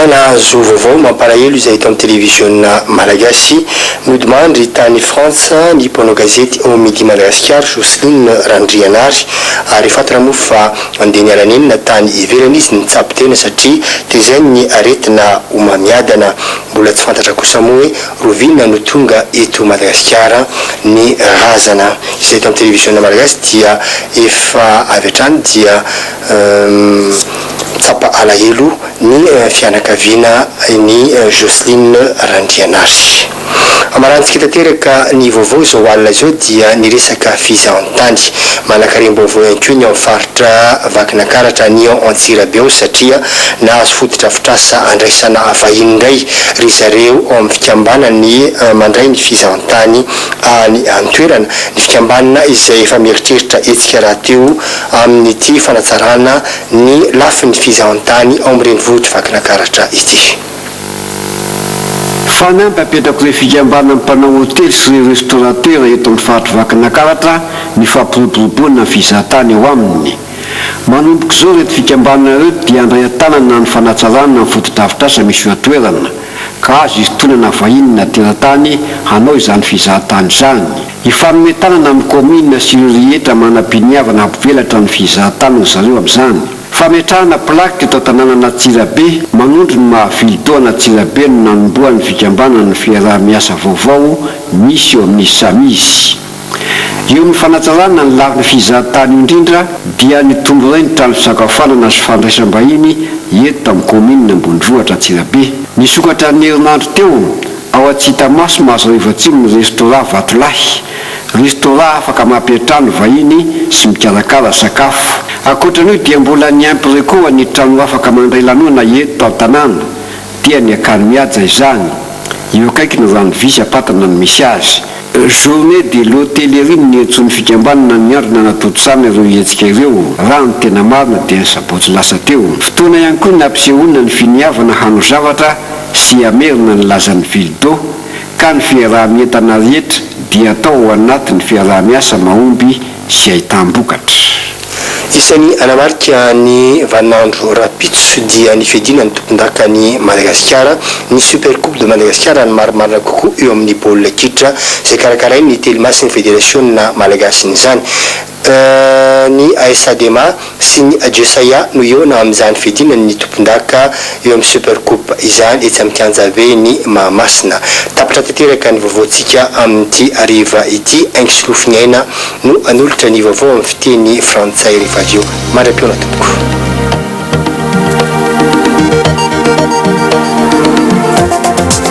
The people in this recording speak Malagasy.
fanazo vaovao mampalahelo izay eto amin'ny télévisionna malagasy nodimandry tany France ny mpanao gazety au midi Madagascar Jocelyne Randrianary ary fatana moa fa andeha niala nenina tany ivelany izy nitsabo tena satria tezay ny aretina omamiadana mbola tsy fantatra kosa moa hoe rovinina no tonga eto Madagascar ny razana izay eto amin'ny télévisionna malagasy dia efa avy hatrany dia tsapa alahelo ny fianakaviana ny Jocelyne Randrianary. Amarantsika tanteraka ny vaovao zao alina zao dia niresaka fizahan-tany manakarem-baovao ihany koa ny amin'ny faritra Vakinankaratra ny Antsirabe satria nahazo foto-drafitrasa andraisana vahiny indray ry zareo ao amin'ny fikambanany mandray ny fizahan-tany any an-toerana ny fikambanana izay efa mieritreritra etsika raha teo amin'ity fanatsarana ny lafin'ny fizahan-tany ao amin'ny renivohitra Vakinankaratra ity. Fanampy apetrako ireo fikambanana mpanao hôtely sy ireo restaurateur eto amin'ny faritra Vakinankaratra ny fampiroboroboana fizahan-tany ao aminy. Manomboka izao reto fikambanana ireo dia andray an-tanana ny fanatsarana ny foto-drafitrasa misy atoerana ka azo izy tonana vahiny na teratany hanao izany fizahan-tany izany. Ifanometanana amin'ny komina sy ireo rehetra manam-piniavana hampivelatra ny fizahan-tany zareo amin'izany. Fametrahana plaque eto tanàna Antsirabe manondro ny mahavily tao Antsirabe no nanomboan'ny fikambanana ny fiaraha-miasa vaovao misy eo amin'ny Samizy. Eo amin'ny fanatsarana ny lafin'ny fizahan-tany indrindra dia nitombo iray ny trano fisakafoanana sy fandraisam-bahiny eto amin'ny komina Ambondrohatra Antsirabe. Nisokatra ny herinandro teo ao Atsitamaso Mahazo Atsimo ny restaurant Vatolahy, restaurant afaka mampiatrano vahiny sy mikarakara sakafo. Ankoatran'io dia mbola niampy ireo koa ny trano afaka mandray lanona eto an-tanàna dia ny Akanomihaja izany. Eo akaiky ny rano visy apatana ny misy azy. Journée de l'hôtellerie ny entsoan'ny fikambanana ny andro nanatotosana ireo hetsika ireo raha ny tena marina dia sabotsy lasa teo. Fotoana ihany koa ny ampisehoana ny finiavana hano zavatra sy amerina ny lazan'ny vildo ka ny fiaraha-mientana rehetra dia atao ao anatin'ny fiaraha-miasa mahomby sy ahitambokatra. Isan'ny anamarika ny Vanandro Rapitso dia ny fiadina ny tompon-daka ny Madagasikara ny Super Coupe de Madagascar ny marimarina kokoa eo amin'ny baolina kitra izay karakarainy ny telimasin'ny fédération na malagasiny izany. Ny ASADMA sy ny Adjesaya no eo na amin'izany fiadina ny tompon-daka eo amin'ny Super Coupe izany etsy amin'ny Kianjave ny Mahamasina. Tapitra tanteraka ny vaovaontsika amin'ity ariva ity aingisolofinaina no anolotra ny vaovao amin'ny fiteny frantsay rehefa avy eo. Mandra-piona tompoko.